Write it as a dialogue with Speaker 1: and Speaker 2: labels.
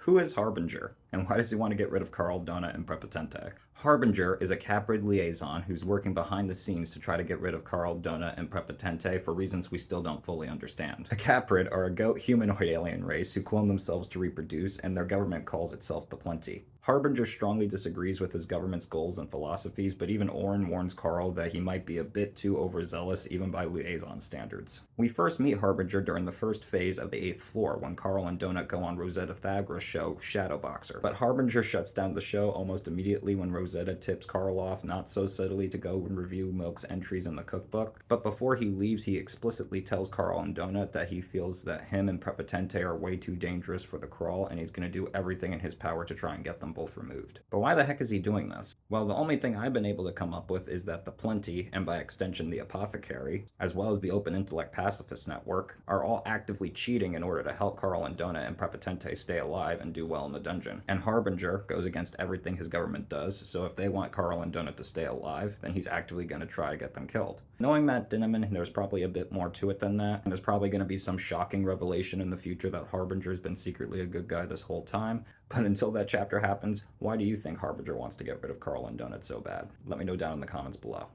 Speaker 1: Who is Harbinger, and why does he want to get rid of Carl, Donut, and Prepotente? Harbinger is a Caprid liaison who's working behind the scenes to try to get rid of Carl, Donut, and Prepotente for reasons we still don't fully understand. The Caprid are a goat humanoid alien race who clone themselves to reproduce, and their government calls itself the Plenty. Harbinger strongly disagrees with his government's goals and philosophies, but even Orrin warns Carl that he might be a bit too overzealous even by liaison standards. We first meet Harbinger during the first phase of the 8th floor when Carl and Donut go on Rosetta Thagra's show Shadowboxer. But Harbinger shuts down the show almost immediately when Rosetta tips Carl off not so subtly to go and review Milk's entries in the cookbook. But before he leaves, he explicitly tells Carl and Donut that he feels that him and Prepotente are way too dangerous for the crawl, and he's going to do everything in his power to try and get them both removed. But why the heck is he doing this? Well, the only thing I've been able to come up with is that the Plenty, and by extension the Apothecary, as well as the Open Intellect Pacifist Network, are all actively cheating in order to help Carl and Donut and Prepotente stay alive and do well in the dungeon. And Harbinger goes against everything his government does, so if they want Carl and Donut to stay alive, then he's actively going to try to get them killed. Knowing Matt Dinniman, there's probably a bit more to it than that, and there's probably going to be some shocking revelation in the future that Harbinger's been secretly a good guy this whole time. But until that chapter happens, why do you think Harbinger wants to get rid of Carl and Donut so bad? Let me know down in the comments below.